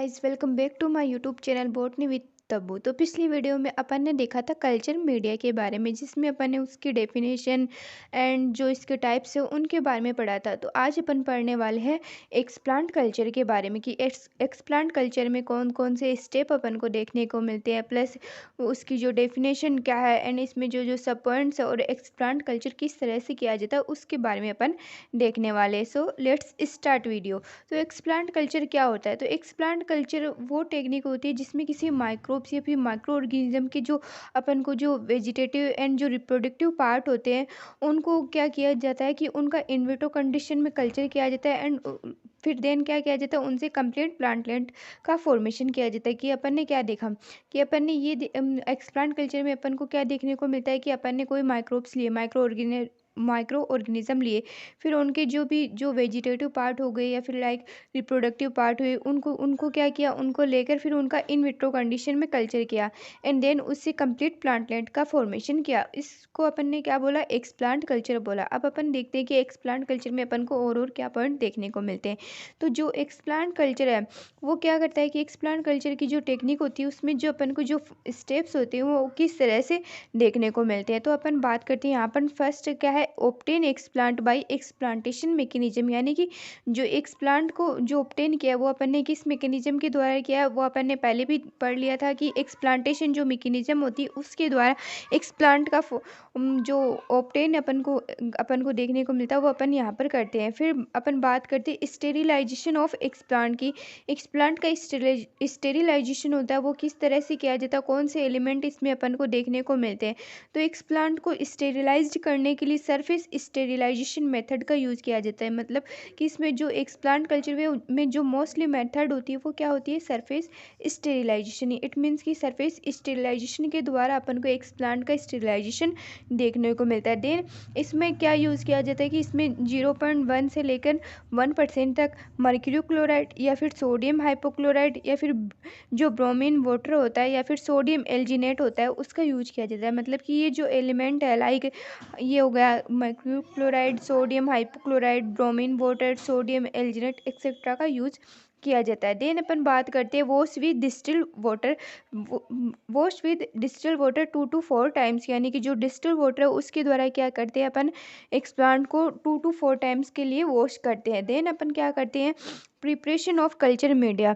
Guys, welcome back to my YouTube channel botany with Tabbu. तो पिछली video में अपन ने देखा था कल्चर मीडिया के बारे में, जिसमें अपन ने उसकी डेफिनेशन एंड जो इसके टाइप्स है उनके बारे में पढ़ा था। तो आज अपन पढ़ने वाले हैं एक्सप्लांट कल्चर के बारे में कि एक्सप्लांट कल्चर में कौन कौन से स्टेप अपन को देखने को मिलते हैं, प्लस उसकी जो डेफिनेशन क्या है एंड इसमें जो जो सब पॉइंट्स है और एक्सप्लांट कल्चर किस तरह से किया जाता है उसके बारे में अपन देखने वाले हैं। So let's start video. तो एक्सप्लांट कल्चर क्या होता है? तो एक्सप्लांट कल्चर वो टेक्निक होती है जिसमें किसी माइक्रोब्स या फिर माइक्रो ऑर्गेनिज्म के जो अपन को जो वेजिटेटिव एंड जो रिप्रोडक्टिव पार्ट होते हैं उनको क्या किया जाता है कि उनका इनविट्रो कंडीशन में कल्चर किया जाता है एंड फिर देन क्या किया जाता है, उनसे कंप्लीट प्लांटलेट का फॉर्मेशन किया जाता है। कि अपन ने क्या देखा कि अपन ने ये एक्सप्लांट कल्चर में अपन को क्या देखने को मिलता है कि अपन ने कोई माइक्रोब्स लिए, माइक्रो ऑर्गेनिज्म लिए, फिर उनके जो भी जो वेजिटेटिव पार्ट हो गए या फिर लाइक रिप्रोडक्टिव पार्ट हुए, उनको उनको क्या किया, उनको लेकर फिर उनका इन विट्रो कंडीशन में कल्चर किया एंड देन उससे कंप्लीट प्लांटलेट का फॉर्मेशन किया। इसको अपन ने क्या बोला? एक्सप्लांट कल्चर बोला। अब अपन देखते हैं कि एक्सप्लांट कल्चर में अपन को और क्या पॉइंट देखने को मिलते हैं। तो जो एक्सप्लांट कल्चर है वो क्या करता है कि एक्सप्लांट कल्चर की जो टेक्निक होती है उसमें जो अपन को जो स्टेप्स होते हैं वो किस तरह से देखने को मिलते हैं। तो अपन बात करते हैं यहाँ पर फर्स्ट क्या है, ऑब्टेन एक्सप्लांट बाय एक्सप्लांटेशन मैकेनिज्म, यानी कि जो एक्सप्लांट को जो ऑब्टेन किया वो अपन ने किस मैकेनिज्म के द्वारा किया, वो अपन ने पहले भी पढ़ लिया था कि एक्सप्लांटेशन जो मैकेनिज्म होती है उसके द्वारा एक्सप्लांट का जो ऑब्टेन अपन को देखने को मिलता है वो अपन यहाँ पर करते हैं। फिर अपन बात करते हैं स्टेरिलाइजेशन ऑफ एक्सप्लांट की। एक्सप्लांट का स्टेरिलाइजेशन होता है वो किस तरह से किया जाता है, कौन से एलिमेंट इसमें अपन को देखने को मिलते हैं। तो एक्सप्लांट को स्टेरिलाइज्ड करने के लिए सरफेस स्टेरिलाइजेशन मेथड का यूज़ किया जाता है। मतलब कि इसमें जो एक्सप्लांट कल्चर में जो मोस्टली मेथड होती है वो क्या होती है? Surface sterilization. इट मीन्स कि सरफेस स्टेरिलाइजेशन के द्वारा अपन को एक्सप्लांट का स्टेरिलाइजेशन देखने को मिलता है। देन इसमें क्या यूज़ किया जाता है कि इसमें 0.1 से लेकर 1% तक मर्क्यूरी क्लोराइड या फिर सोडियम हाइपोक्लोराइड या फिर जो ब्रोमीन वाटर होता है या फिर सोडियम एल्जिनेट होता है उसका यूज किया जाता है। मतलब कि ये जो एलिमेंट है लाइक ये हो गया mercury chloride, sodium hypochloride, bromine water, sodium alginate etcetera का यूज किया जाता है। देन अपन बात करते हैं wash with distil water 2 to 4 times, यानी कि जो डिस्टिल वाटर है उसके द्वारा क्या करते हैं अपन एक्सप्लांट को 2 to 4 टाइम्स के लिए वॉश करते हैं। देन अपन क्या करते हैं, प्रिपरेशन ऑफ कल्चर मीडिया,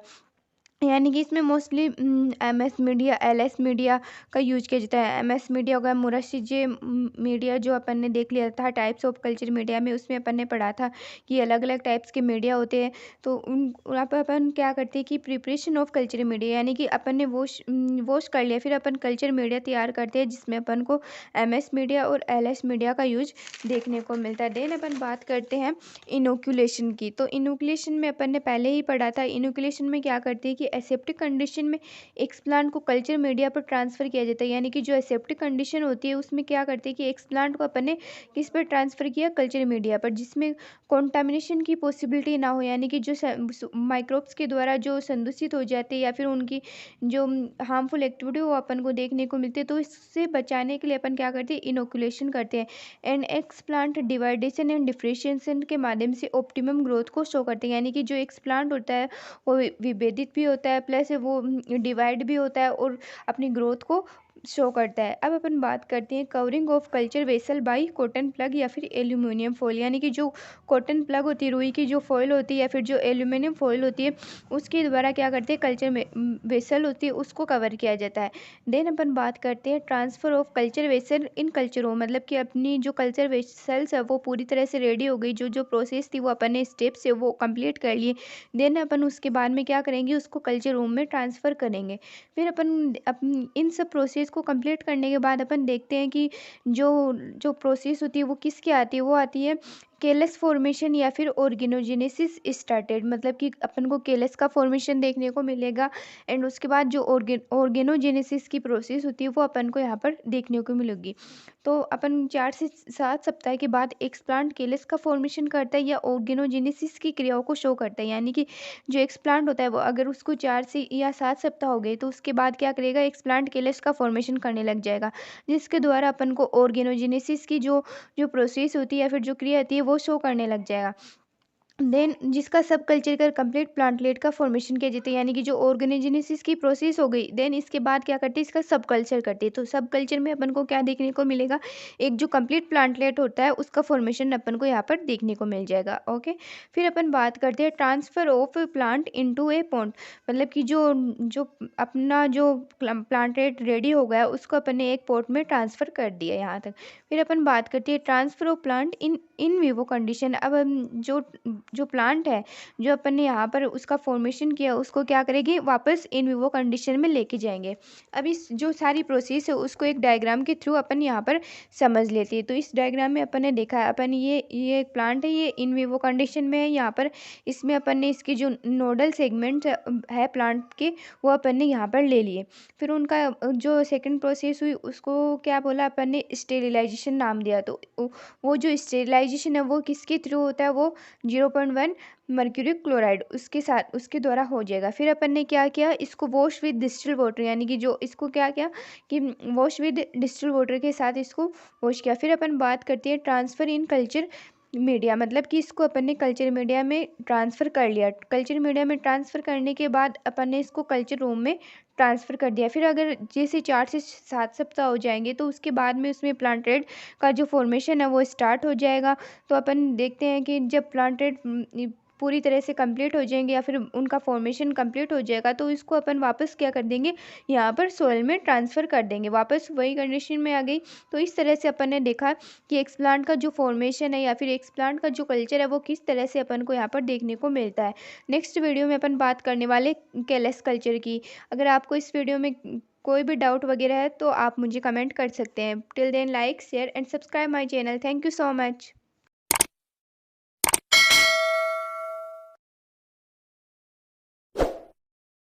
यानी कि इसमें mostly MS media, LS media का यूज किया जाता है। MS मीडिया हो गया, मुराशिजे मीडिया जो अपन ने देख लिया था टाइप्स ऑफ कल्चर मीडिया में, उसमें अपन ने पढ़ा था कि अलग अलग टाइप्स के मीडिया होते हैं। तो वहाँ पर अपन क्या करते हैं कि प्रिपरेशन ऑफ कल्चर मीडिया, यानी कि अपन ने वॉश कर लिया, फिर अपन कल्चर मीडिया तैयार करते हैं जिसमें अपन को MS मीडिया और LS मीडिया का यूज देखने को मिलता है। देन अपन बात करते हैं इनोकुलेशन की। तो इनोकुलेशन में अपन ने पहले ही पढ़ा था। इनोकुलेशन में क्या करते हैं कि एसेप्टिक कंडीशन में एक्सप्लांट को कल्चर मीडिया पर ट्रांसफ़र किया जाता है। यानी कि जो एसेप्टिक कंडीशन होती है उसमें क्या करते हैं कि एक्सप्लांट को अपन ने किस पर ट्रांसफ़र किया? कल्चर मीडिया पर, जिसमें कॉन्टामिनेशन की पॉसिबिलिटी ना हो, यानी कि जो माइक्रोब्स के द्वारा जो संदूषित हो जाते हैं या फिर उनकी जो हार्मफुल एक्टिविटी वो अपन को देखने को मिलती है। तो इससे बचाने के लिए अपन क्या करते हैं? इनोकुलेशन करते हैं and explant divideation and differentiation के माध्यम से ऑप्टिमम ग्रोथ को शो करते हैं। यानी कि जो एक्सप्लांट होता है वो विभेदित भी होता है, प्लस वो डिवाइड भी होता है और अपनी ग्रोथ को शो करता है। अब अपन बात करते हैं covering of culture vessel by cotton plug या फिर एल्यूमिनियम फॉइल, यानी कि जो कॉटन प्लग होती है, रुई की जो फॉइल होती है या फिर जो एल्यूमिनियम फॉइल होती है उसके द्वारा क्या करते हैं, कल्चर में वेसल होती है उसको कवर किया जाता है। देन अपन बात करते हैं transfer of culture vessel in culture home, मतलब कि अपनी जो कल्चर वेसल्स है वो पूरी तरह से रेडी हो गई, जो प्रोसेस थी वो अपन ने स्टेप्स है वो कंप्लीट कर लिए। देन अपन उसके बाद में क्या करेंगे, उसको कल्चर रूम में ट्रांसफ़र करेंगे। फिर अपन इन सब प्रोसेस को कंप्लीट करने के बाद अपन देखते हैं कि जो जो प्रोसेस होती है वो किसकी आती है, वो आती है केलस फॉर्मेशन या फिर ऑर्गेनोजेनेसिस स्टार्टेड। मतलब कि अपन को केलस का फॉर्मेशन देखने को मिलेगा एंड उसके बाद जो ऑर्गेनोजेनेसिस की प्रोसेस होती है वो अपन को यहाँ पर देखने को मिलेगी। तो अपन 4 से 7 सप्ताह के बाद एक्सप्लांट केलस का फॉर्मेशन करता है या ऑर्गेनोजेनेसिस की क्रियाओं को शो करता है। यानी कि जो एक्सप्लांट होता है वो अगर उसको 4 से या 7 सप्ताह हो गए तो उसके बाद क्या करेगा, एक्सप्लांट केलस का फॉर्मेशन करने लग जाएगा, जिसके द्वारा अपन को ऑर्गेनोजेनेसिस की जो जो प्रोसेस होती है या फिर जो क्रिया होती है वो शो करने लग जाएगा। देन जिसका सब कल्चर का कंप्लीट प्लांटलेट का फॉर्मेशन किया जाता है, यानी कि जो ऑर्गेनोजेनेसिस की प्रोसेस हो गई, देन इसके बाद क्या करते हैं, इसका सब कल्चर करते हैं। तो सब कल्चर में अपन को क्या देखने को मिलेगा, एक जो कंप्लीट प्लांटलेट होता है उसका फॉर्मेशन अपन को यहाँ पर देखने को मिल जाएगा। ओके, फिर अपन बात करते हैं transfer of plant into A pond, मतलब कि जो जो अपना जो प्लांटलेट रेडी हो गया उसको अपन ने एक पॉट में ट्रांसफर कर दिया यहाँ तक। फिर अपन बात करते हैं transfer of plant in in vivo condition. अब हम जो जो प्लांट है, जो अपन ने यहाँ पर उसका फॉर्मेशन किया, उसको क्या करेंगे, वापस इन विवो कंडीशन में लेके जाएंगे। अब इस जो सारी प्रोसेस है उसको एक डायग्राम के थ्रू अपन यहाँ पर समझ लेते हैं। तो इस डायग्राम में अपन ने देखा है, अपन ये एक प्लांट है, ये इन विवो कंडीशन में है यहाँ पर। इसमें अपन ने इसकी जो नोडल सेगमेंट है प्लांट के, वो अपन ने यहाँ पर ले लिए। फिर उनका जो सेकंड प्रोसेस हुई उसको क्या बोला अपन ने, स्टेरिलाइजेशन नाम दिया। तो वो जो स्टेरिलाइजेशन है वो किसके थ्रू होता है, वो 0.1 मर्क्यूरी क्लोराइड उसके साथ उसके द्वारा हो जाएगा। फिर अपन ने क्या किया, इसको वॉश विद डिस्टिल वाटर, यानी कि जो इसको क्या किया कि वॉश विद डिस्टिल वाटर के साथ इसको वॉश किया। फिर अपन बात करते हैं ट्रांसफ़र इन कल्चर मीडिया, मतलब कि इसको अपन ने कल्चर मीडिया में ट्रांसफ़र कर लिया। कल्चर मीडिया में ट्रांसफ़र करने के बाद अपन ने इसको कल्चर रूम में ट्रांसफ़र कर दिया। फिर अगर जैसे 4 से 7 सप्ताह हो जाएंगे तो उसके बाद में उसमें प्लांटेड का जो फॉर्मेशन है वो स्टार्ट हो जाएगा। तो अपन देखते हैं कि जब प्लांटेड पूरी तरह से कंप्लीट हो जाएंगे या फिर उनका फॉर्मेशन कंप्लीट हो जाएगा तो इसको अपन वापस क्या कर देंगे, यहाँ पर सोइल में ट्रांसफ़र कर देंगे, वापस वही कंडीशन में आ गई। तो इस तरह से अपन ने देखा कि एक्सप्लांट का जो फॉर्मेशन है या फिर एक्सप्लांट का जो कल्चर है वो किस तरह से अपन को यहाँ पर देखने को मिलता है। नेक्स्ट वीडियो में अपन बात करने वाले कैलस कल्चर की। अगर आपको इस वीडियो में कोई भी डाउट वगैरह है तो आप मुझे कमेंट कर सकते हैं। Till then like share and subscribe my channel. Thank you so much.